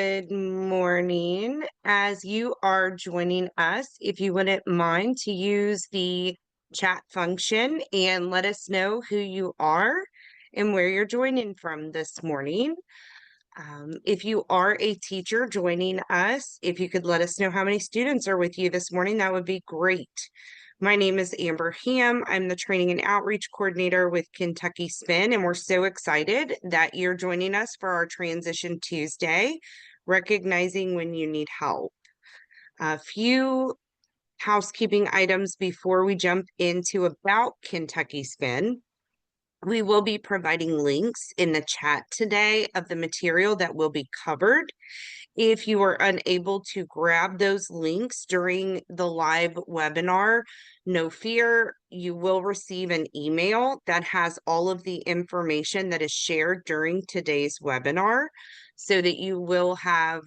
Good morning. As you are joining us, if you wouldn't mind to use the chat function and let us know who you are and where you're joining from this morning. If you are a teacher joining us, if you could let us know how many students are with you this morning, that would be great. My name is Amber Ham. I'm the Training and Outreach Coordinator with Kentucky Spin, and we're so excited that you're joining us for our Transition Tuesday, recognizing when you need help. A few housekeeping items before we jump into about Kentucky Spin. We will be providing links in the chat today of the material that will be covered. If you are unable to grab those links during the live webinar, no fear, you will receive an email that has all of the information that is shared during today's webinar so that you will have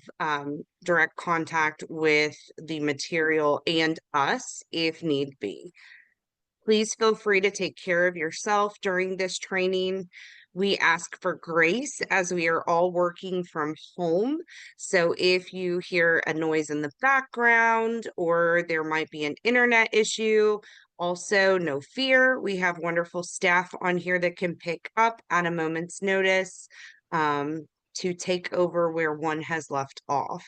direct contact with the material and us if need be. Please feel free to take care of yourself during this training. We ask for grace as we are all working from home. So if you hear a noise in the background or there might be an internet issue, also no fear. We have wonderful staff on here that can pick up at a moment's notice to take over where one has left off.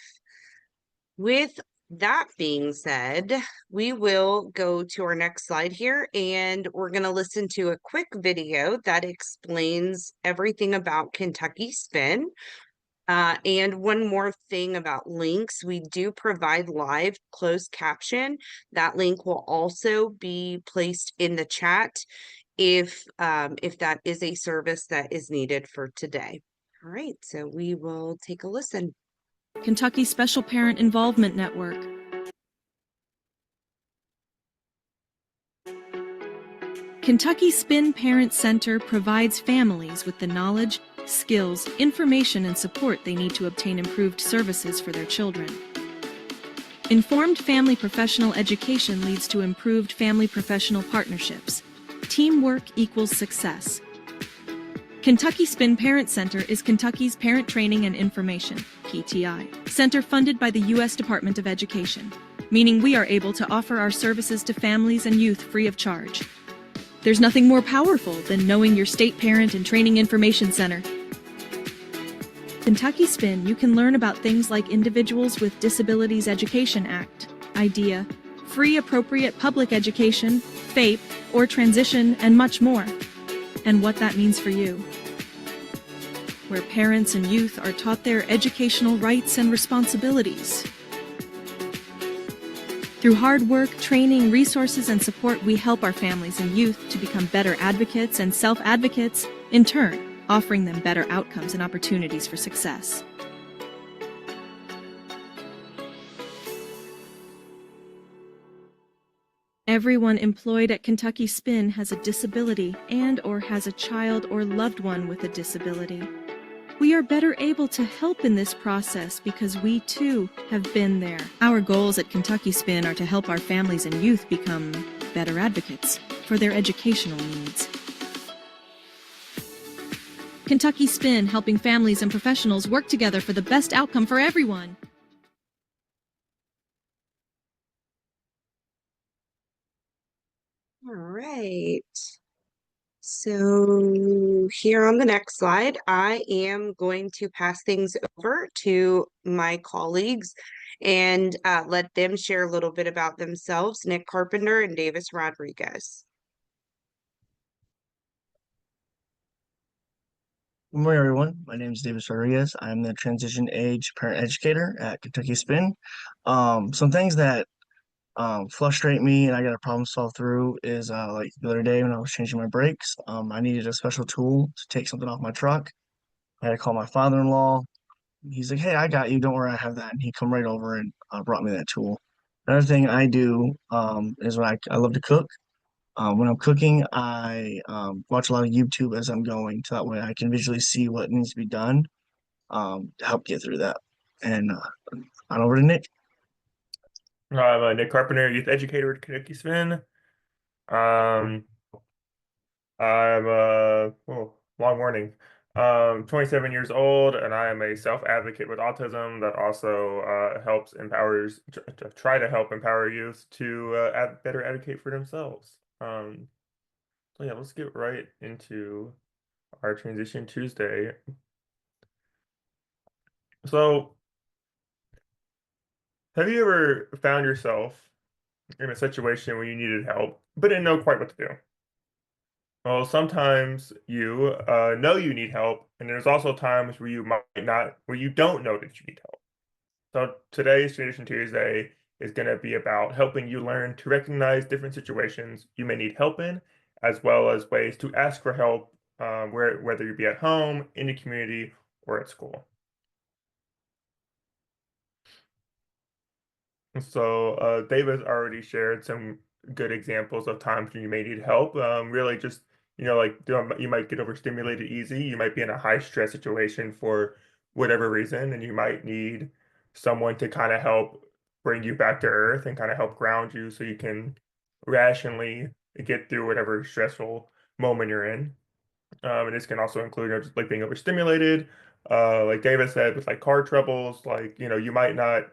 With that being said, we will go to our next slide here and we're going to listen to a quick video that explains everything about Kentucky Spin. And one more thing about links, we do provide live closed caption. That link will also be placed in the chat if that is a service that is needed for today. All right, so we will take a listen. Kentucky Special Parent Involvement Network. Kentucky Spin Parent Center provides families with the knowledge, skills, information, and support they need to obtain improved services for their children. Informed family professional education leads to improved family professional partnerships. Teamwork equals success. Kentucky Spin Parent Center is Kentucky's parent training and information, PTI, center funded by the U.S. Department of Education, meaning we are able to offer our services to families and youth free of charge. There's nothing more powerful than knowing your state parent and training information center. Kentucky Spin, you can learn about things like Individuals with Disabilities Education Act, IDEA, free appropriate public education, FAPE, or transition, and much more. And what that means for you. Where parents and youth are taught their educational rights and responsibilities. Through hard work, training, resources, and support, we help our families and youth to become better advocates and self-advocates, in turn, offering them better outcomes and opportunities for success. Everyone employed at Kentucky Spin has a disability and/or has a child or loved one with a disability. We are better able to help in this process because we, too, have been there. Our goals at Kentucky Spin are to help our families and youth become better advocates for their educational needs. Kentucky Spin, helping families and professionals work together for the best outcome for everyone. All right. So here on the next slide, I am going to pass things over to my colleagues and let them share a little bit about themselves, Nick Carpenter and Davis Rodriguez. Good morning, everyone. My name is Davis Rodriguez. I'm the transition age parent educator at Kentucky Spin. Some things that frustrate me and I got to problem solve through is like the other day when I was changing my brakes, I needed a special tool to take something off my truck. I had to call my father-in-law. He's like, "Hey, I got you. Don't worry, I have that." And he come right over and brought me that tool. Another thing I do is when I love to cook. When I'm cooking, I watch a lot of YouTube as I'm going, so that way I can visually see what needs to be done to help get through that. And on over to Nick. I'm Nick Carpenter, youth educator at Kentucky Spin. I'm long morning. I'm 27 years old, and I am a self-advocate with autism that also helps empowers try to help empower youth to better advocate for themselves. So yeah, let's get right into our Transition Tuesday. So, have you ever found yourself in a situation where you needed help, but didn't know quite what to do? Well, sometimes you know you need help, and there's also times where you might not, where you don't know that you need help. So today's Transition Tuesday is going to be about helping you learn to recognize different situations you may need help in, as well as ways to ask for help, whether you be at home, in the community, or at school. So, David's already shared some good examples of times when you may need help. Really, just like you might get overstimulated easy. You might be in a high stress situation for whatever reason, and you might need someone to kind of help bring you back to earth and kind of help ground you so you can rationally get through whatever stressful moment you're in. And this can also include just like being overstimulated, like David said, with like car troubles. Like, you might not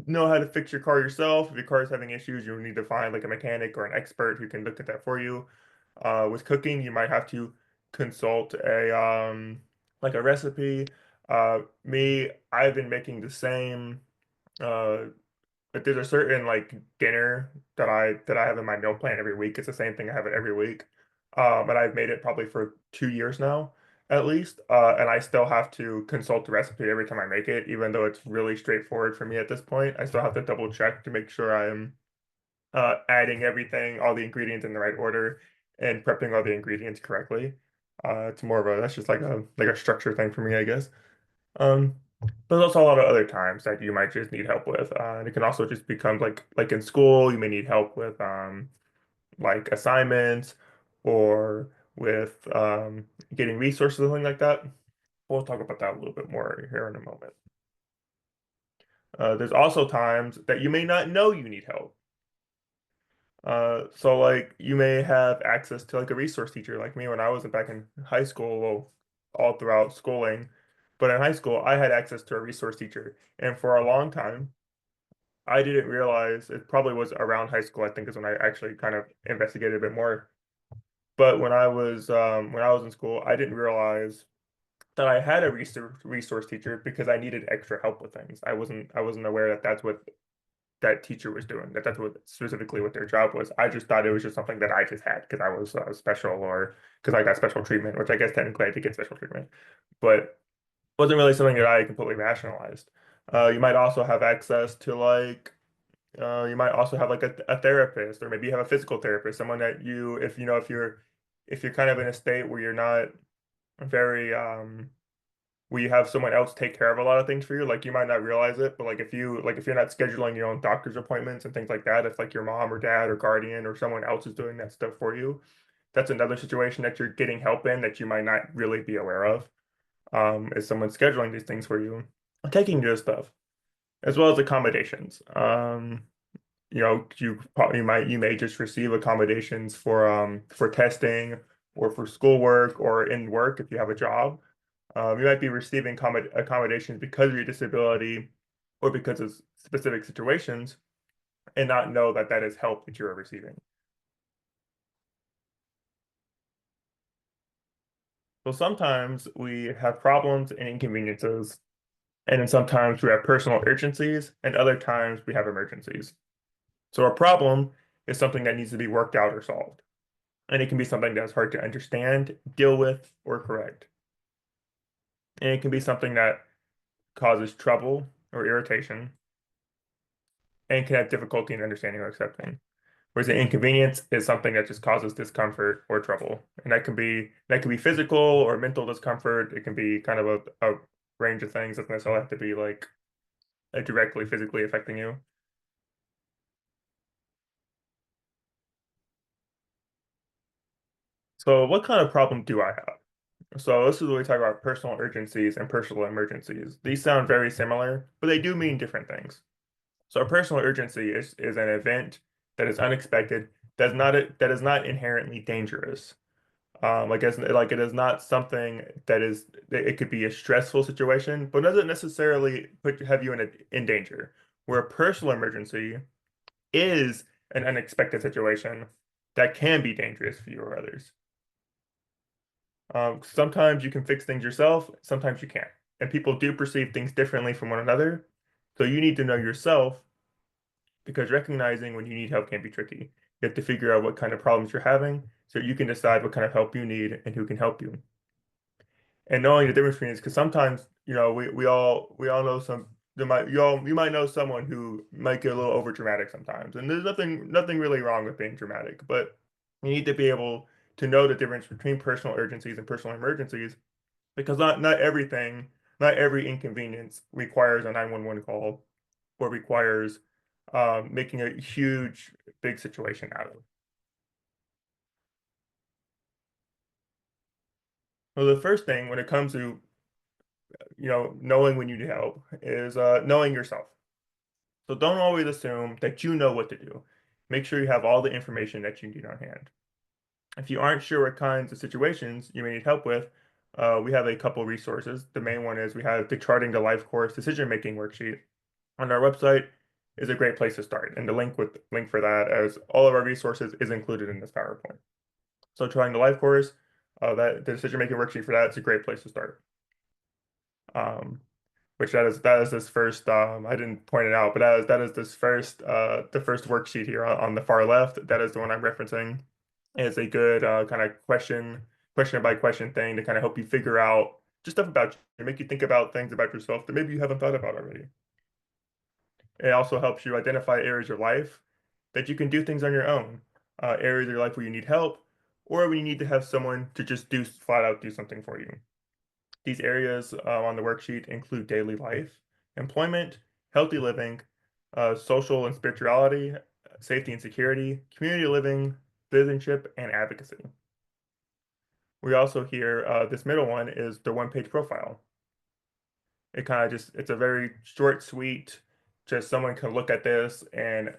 know how to fix your car yourself. If your car is having issues, you need to find like a mechanic or an expert who can look at that for you. With cooking, you might have to consult a like a recipe. I've been making the same uh but there's a certain like dinner that I have in my meal plan every week. It's the same thing. I have it every week. And I've made it probably for 2 years now, at least. And I still have to consult the recipe every time I make it, even though it's really straightforward for me at this point. I still have to double check to make sure I'm adding everything, all the ingredients in the right order, and prepping all the ingredients correctly. It's more of a that's just like a structure thing for me, I guess. Um, but there's also a lot of other times that you might just need help with. And it can also just become like in school, you may need help with like assignments or with getting resources or something like that. We'll talk about that a little bit more here in a moment. There's also times that you may not know you need help. So like you may have access to like a resource teacher like me when I was back in high school, well, all throughout schooling. But in high school, I had access to a resource teacher. And for a long time, I didn't realize it probably was around high school, I think is when I actually kind of investigated a bit more. But when I was in school, I didn't realize that I had a resource teacher because I needed extra help with things. I wasn't aware that that's what that teacher was doing, that that's what specifically what their job was. I just thought it was just something that I just had because I was special or because I got special treatment, which I guess technically I did get special treatment, but wasn't really something that I completely rationalized. You might also have access to you might also have like a therapist, or maybe you have a physical therapist, someone that if you're kind of in a state where you're not very where you have someone else take care of a lot of things for you, like you might not realize it, but if you're not scheduling your own doctor's appointments and things like that, if like your mom or dad or guardian or someone else is doing that stuff for you, that's another situation that you're getting help in that you might not really be aware of. Is someone scheduling these things for you, taking your stuff, as well as accommodations. You may just receive accommodations for testing or for schoolwork or in work if you have a job. You might be receiving accommodations because of your disability or because of specific situations and not know that that is help that you are receiving. So sometimes we have problems and inconveniences, and then sometimes we have personal urgencies, and other times we have emergencies. So a problem is something that needs to be worked out or solved. And it can be something that's hard to understand, deal with, or correct. And it can be something that causes trouble or irritation and can have difficulty in understanding or accepting. Whereas an inconvenience is something that just causes discomfort or trouble. And that can be physical or mental discomfort. It can be kind of a range of things. It doesn't necessarily have to be like directly physically affecting you. So what kind of problem do I have? So this is where we talk about personal urgencies and personal emergencies. These sound very similar, but they do mean different things. So a personal urgency is an event that is unexpected, that is not inherently dangerous. Like it is not something that it could be a stressful situation, but doesn't necessarily have you in danger. Where a personal emergency is an unexpected situation that can be dangerous for you or others. Sometimes you can fix things yourself, sometimes you can't. And people do perceive things differently from one another. So you need to know yourself because recognizing when you need help can be tricky. You have to figure out what kind of problems you're having so you can decide what kind of help you need and who can help you. And knowing the difference between is because sometimes, we all know you might know someone who might get a little over dramatic sometimes. And there's nothing really wrong with being dramatic, but you need to be able to know the difference between personal urgencies and personal emergencies because not every inconvenience requires a 911 call or requires making a huge, big situation out of. So the first thing when it comes to knowing when you need help is knowing yourself. So don't always assume that you know what to do. Make sure you have all the information that you need on hand. If you aren't sure what kinds of situations you may need help with, we have a couple resources. The main one is we have the Charting the Life Course Decision Making Worksheet on our website is a great place to start. And the link for that, as all of our resources, is included in this PowerPoint. So Charting the Life Course, that the decision making worksheet for that is a great place to start. Which that is this first I didn't point it out, but that is this first the first worksheet here on the far left. That is the one I'm referencing. It's a good kind of question by question thing to kind of help you figure out just stuff about you, make you think about things about yourself that maybe you haven't thought about already. It also helps you identify areas of life that you can do things on your own, areas of your life where you need help, or when you need to have someone to just flat out do something for you. These areas on the worksheet include daily life, employment, healthy living, social and spirituality, safety and security, community living, citizenship, and advocacy. We also hear this middle one is the one-page profile. It kind of it's a very short, sweet, just someone can look at this and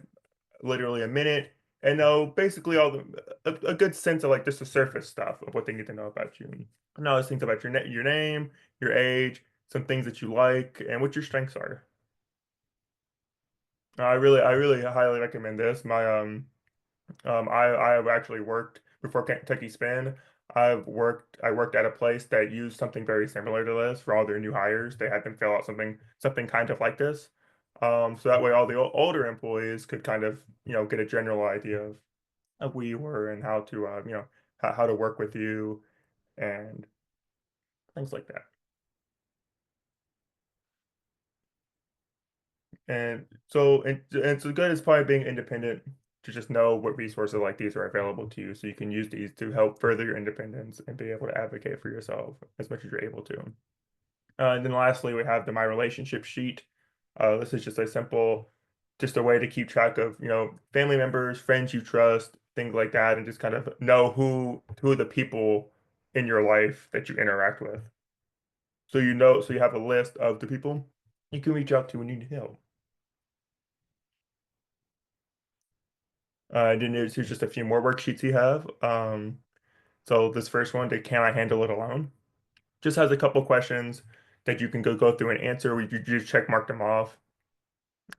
literally a minute and know basically a good sense of like just the surface stuff of what they need to know about you. Know things about your name, your age, some things that you like, and what your strengths are. I really highly recommend this. I've actually worked before Kentucky Spin. I worked at a place that used something very similar to this for all their new hires. They had them fill out something kind of like this. So that way all the older employees could kind of, get a general idea of who you were and how to, how to work with you and things like that. And so good as probably being independent to just know what resources like these are available to you so you can use these to help further your independence and be able to advocate for yourself as much as you're able to. And then lastly, we have the My Relationship sheet. This is just a way to keep track of, family members, friends you trust, things like that, and just kind of know who are the people in your life that you interact with. So you have a list of the people you can reach out to when you need help. And then here's just a few more worksheets you have. So this first one, can I handle it alone? Just has a couple questions that you can go through and answer. You just check mark them off.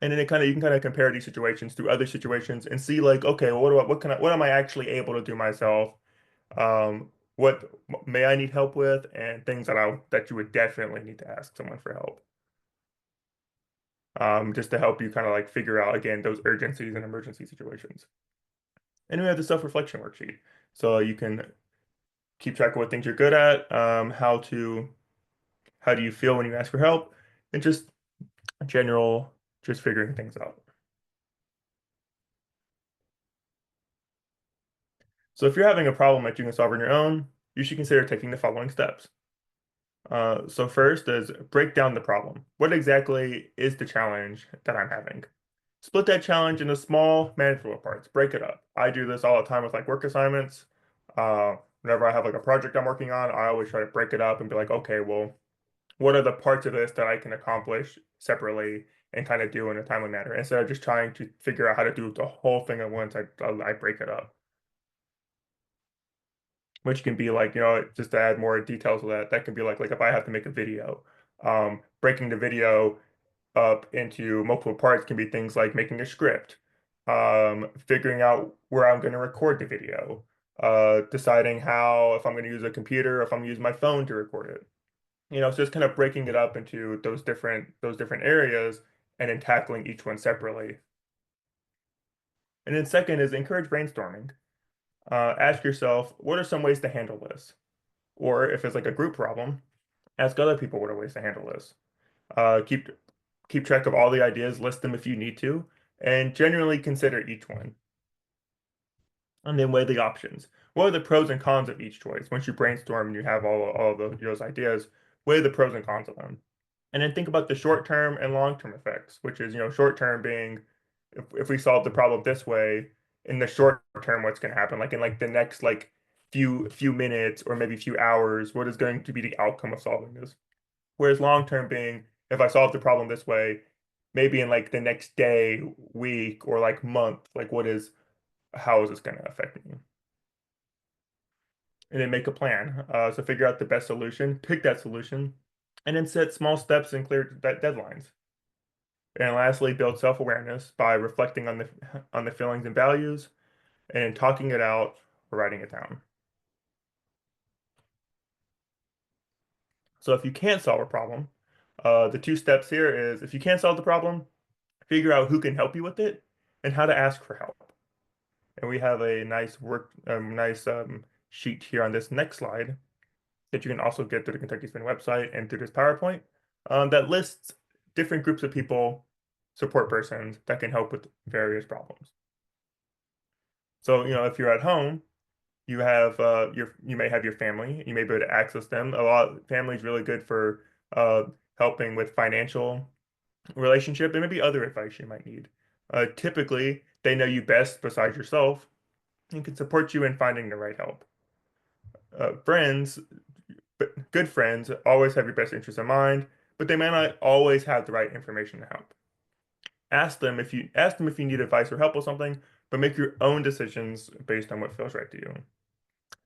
And then you can kind of compare these situations to other situations and see like, okay, well, what am I actually able to do myself? What may I need help with, and things that you would definitely need to ask someone for help. Just to help you kind of like figure out again those urgencies and emergency situations. And we have the self-reflection worksheet, so you can keep track of what things you're good at, how do you feel when you ask for help, and just general, just figuring things out. So if you're having a problem that you can solve on your own, you should consider taking the following steps. So first is break down the problem. What exactly is the challenge that I'm having? Split that challenge into small, manageable parts. Break it up. I do this all the time with like work assignments. Whenever I have like a project I'm working on, I always try to break it up and be like, okay, well, what are the parts of this that I can accomplish separately and kind of do in a timely manner instead of just trying to figure out how to do the whole thing at once. I break it up. which can be like, just to add more details of that, that can be like if I have to make a video, breaking the video up into multiple parts can be things like making a script, figuring out where I'm going to record the video, deciding how, if I'm going to use a computer, if I'm going to use my phone to record it. So just kind of breaking it up into those different areas and then tackling each one separately. And then second is encourage brainstorming. Ask yourself, what are some ways to handle this? Or if it's like a group problem, ask other people what are ways to handle this. Keep track of all the ideas, list them if you need to, and genuinely consider each one. And then weigh the options. What are the pros and cons of each choice? Once you brainstorm and you have all of those ideas, weigh the pros and cons of them. And then think about the short-term and long-term effects, which is, short-term being if we solve the problem this way, in the short term, what's going to happen? Like in like the next like few minutes or maybe few hours, what is going to be the outcome of solving this? Whereas long term being, if I solve the problem this way, maybe in like the next day, week, or like month, like how is this going to affect me? And then make a plan. So figure out the best solution, pick that solution, and then set small steps and clear deadlines. And lastly, build self-awareness by reflecting on the feelings and values and talking it out or writing it down. So if you can't solve a problem, the 2 steps here is if you can't solve the problem, figure out who can help you with it and how to ask for help. And we have a nice sheet here on this next slide that you can also get through the Kentucky Spin website and through this PowerPoint that lists different groups of people, support persons that can help with various problems. So, if you're at home, you have you may have your family, you may be able to access them. A lot family is really good for helping with financial relationship and maybe other advice you might need. Typically, they know you best besides yourself and can support you in finding the right help. Friends, good friends, always have your best interest in mind, but they may not always have the right information to help. Ask them if you need advice or help with something, but make your own decisions based on what feels right to you.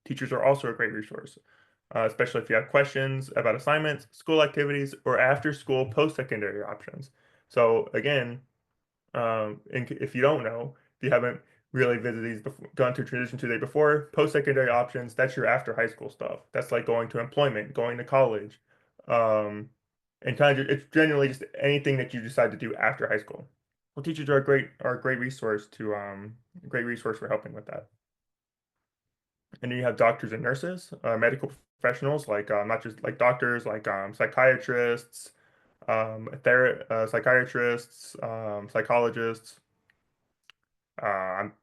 Teachers are also a great resource, especially if you have questions about assignments, school activities, or after-school post-secondary options. So again, if you don't know, if you haven't really visited these before, gone through Transition Tuesday before, post-secondary options, that's your after high school stuff. That's like going to employment, going to college, and kind of it's generally just anything that you decide to do after high school. Well, teachers are a great resource for helping with that. And then you have doctors and nurses, medical professionals, like not just like doctors, like psychiatrists, psychologists.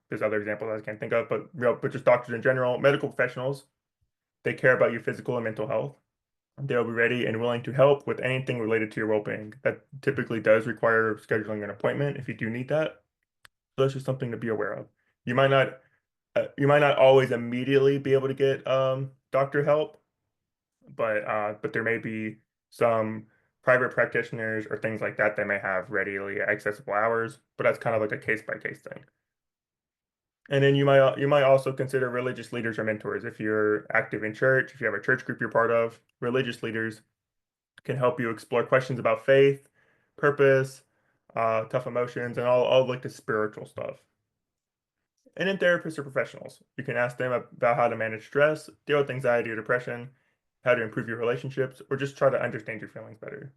There's other examples I can't think of, but just doctors in general, medical professionals. They care about your physical and mental health. They'll be ready and willing to help with anything related to your well-being. That typically does require scheduling an appointment if you do need that. So that's just something to be aware of. You might not always immediately be able to get doctor help, but there may be some private practitioners or things like that may have readily accessible hours, but that's kind of like a case-by-case thing. And then you might also consider religious leaders or mentors. If you're active in church, if you have a church group you're part of, religious leaders can help you explore questions about faith, purpose, tough emotions, and all like the spiritual stuff. And then therapists or professionals. You can ask them about how to manage stress, deal with anxiety or depression, how to improve your relationships, or just try to understand your feelings better.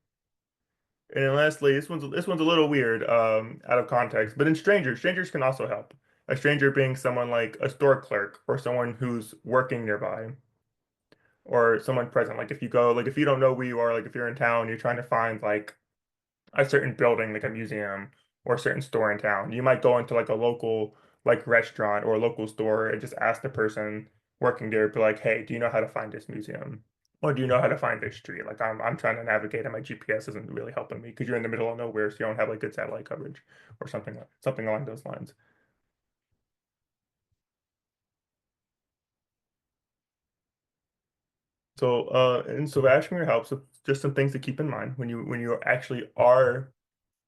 And then lastly, this one's a little weird, out of context, but in strangers can also help. A stranger being someone like a store clerk or someone who's working nearby, or someone present. Like if you don't know who you are, like if you're in town, you're trying to find like a certain building, like a museum or a certain store in town, you might go into like a local like restaurant or a local store and just ask the person working there, be like, hey, do you know how to find this museum? Or do you know how to find this street? Like I'm trying to navigate and my GPS isn't really helping me because you're in the middle of nowhere, so you don't have like good satellite coverage or something along those lines. So asking for help, so just some things to keep in mind when you actually are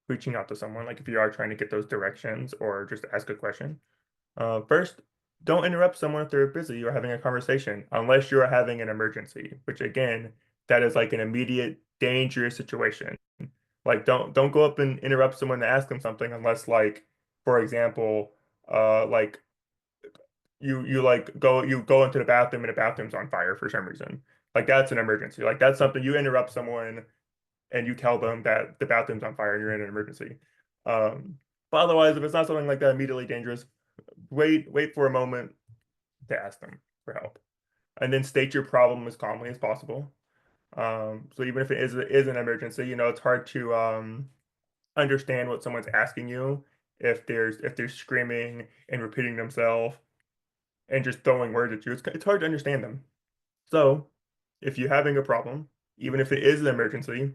reaching out to someone, like if you are trying to get those directions or just ask a question. First, don't interrupt someone if they're busy or having a conversation unless you're having an emergency, which again, that is like an immediate dangerous situation. Like don't go up and interrupt someone to ask them something unless like, for example, like you go into the bathroom and the bathroom's on fire for some reason. Like that's an emergency. Like that's something you interrupt someone and you tell them that the bathroom's on fire and you're in an emergency. Um, but otherwise, if it's not something like that immediately dangerous, wait for a moment to ask them for help, and then state your problem as calmly as possible. So even if it is an emergency, it's hard to understand what someone's asking you if they're screaming and repeating themselves and just throwing words at you. It's hard to understand them. So if you're having a problem, even if it is an emergency,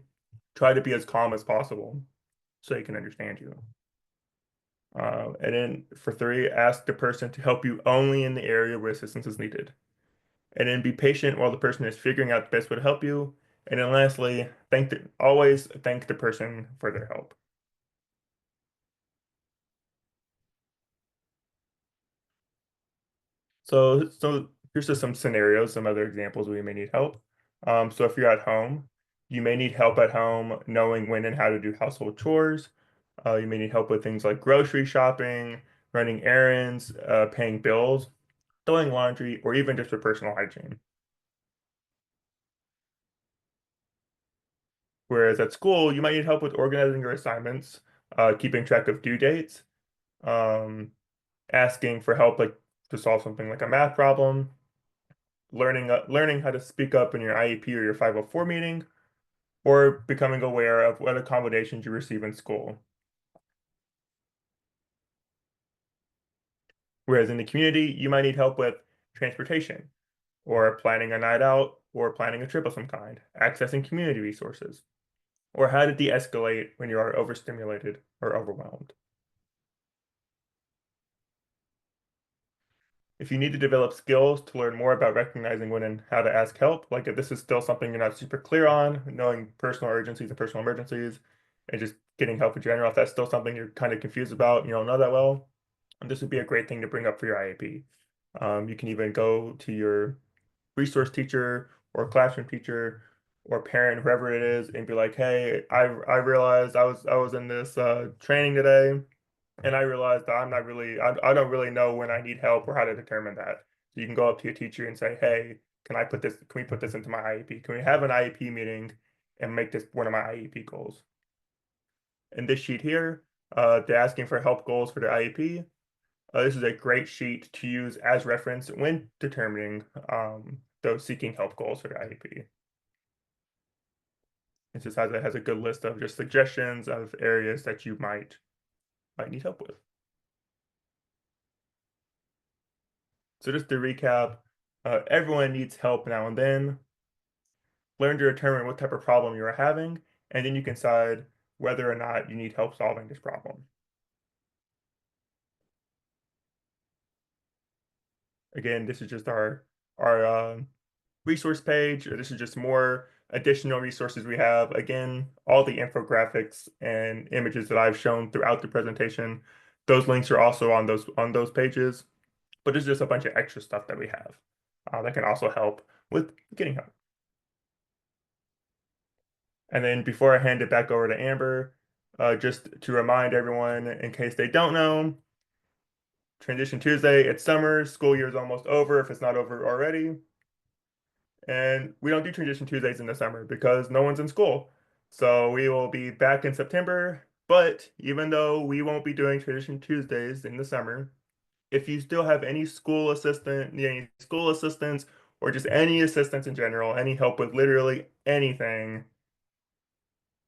try to be as calm as possible so they can understand you. And then for 3, ask the person to help you only in the area where assistance is needed. And then be patient while the person is figuring out the best way to help you. And then lastly, always thank the person for their help. So here's just some scenarios, some other examples where you may need help. So if you're at home, you may need help at home knowing when and how to do household chores. You may need help with things like grocery shopping, running errands, paying bills, throwing laundry, or even just for personal hygiene. Whereas at school, you might need help with organizing your assignments, keeping track of due dates, um, asking for help like to solve something like a math problem, learning how to speak up in your IEP or your 504 meeting, or becoming aware of what accommodations you receive in school. Whereas in the community, you might need help with transportation, or planning a night out, or planning a trip of some kind, accessing community resources, or how to de-escalate when you are overstimulated or overwhelmed. If you need to develop skills to learn more about recognizing when and how to ask help, like if this is still something you're not super clear on, knowing personal urgencies and personal emergencies, and just getting help in general, if that's still something you're kind of confused about, you don't know that well, this would be a great thing to bring up for your IEP. You can even go to your resource teacher or classroom teacher or parent, whoever it is, and be like, "Hey, I realized I was in this training today, and I realized that I don't really know when I need help or how to determine that." So you can go up to your teacher and say, "Hey, can we put this into my IEP? Can we have an IEP meeting and make this one of my IEP goals?" In this sheet here, they're asking for help goals for the IEP. This is a great sheet to use as reference when determining those seeking help goals for the IEP. It just has a good list of just suggestions of areas that you might need help with. So just to recap, everyone needs help now and then. Learn to determine what type of problem you are having, and then you can decide whether or not you need help solving this problem. Again, this is just our resource page. This is just more additional resources we have. Again, all the infographics and images that I've shown throughout the presentation, those links are also on those pages. But there's just a bunch of extra stuff that we have that can also help with getting help. And then before I hand it back over to Amber, just to remind everyone, in case they don't know, Transition Tuesday, it's summer, school year is almost over if it's not over already. And we don't do Transition Tuesdays in the summer because no one's in school. So we will be back in September. But even though we won't be doing Transition Tuesdays in the summer, if you still have any need any school assistance, or just any assistance in general, any help with literally anything,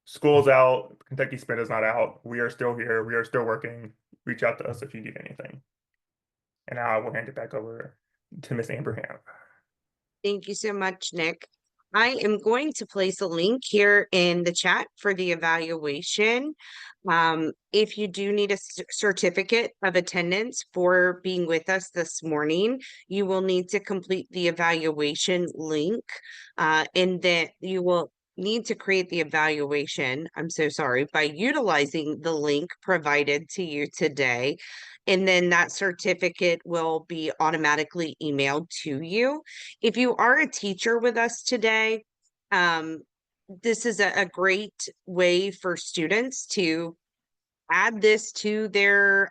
school's out, Kentucky Spin is not out. We are still here. We are still working. Reach out to us if you need anything. And now I will hand it back over to Miss Amber Ham. Thank you so much, Nick. I am going to place a link here in the chat for the evaluation. If you do need a certificate of attendance for being with us this morning, you will need to complete the evaluation link, and then you will need to create the evaluation, I'm so sorry, by utilizing the link provided to you today. And then that certificate will be automatically emailed to you. If you are a teacher with us today, this is a great way for students to add this to their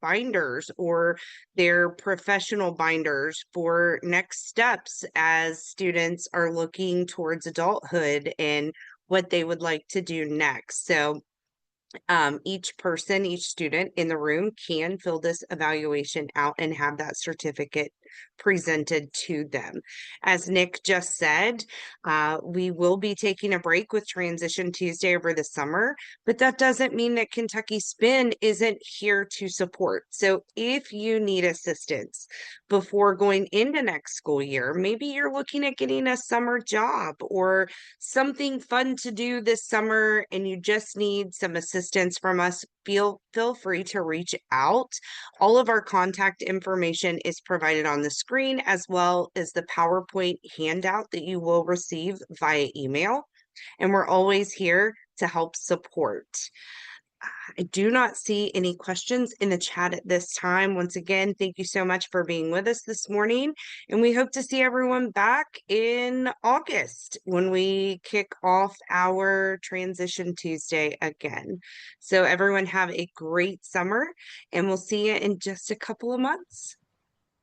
binders or their professional binders for next steps as students are looking towards adulthood and what they would like to do next. So each person, each student in the room can fill this evaluation out and have that certificate presented to them. As Nick just said, we will be taking a break with Transition Tuesday over the summer, but that doesn't mean that Kentucky Spin isn't here to support. So if you need assistance before going into next school year, maybe you're looking at getting a summer job or something fun to do this summer and you just need some assistance from us, feel free to reach out. All of our contact information is provided on the screen, as well as the PowerPoint handout that you will receive via email. And we're always here to help support. I do not see any questions in the chat at this time. Once again, thank you so much for being with us this morning. And we hope to see everyone back in August when we kick off our Transition Tuesday again. So everyone have a great summer and we'll see you in just a couple of months.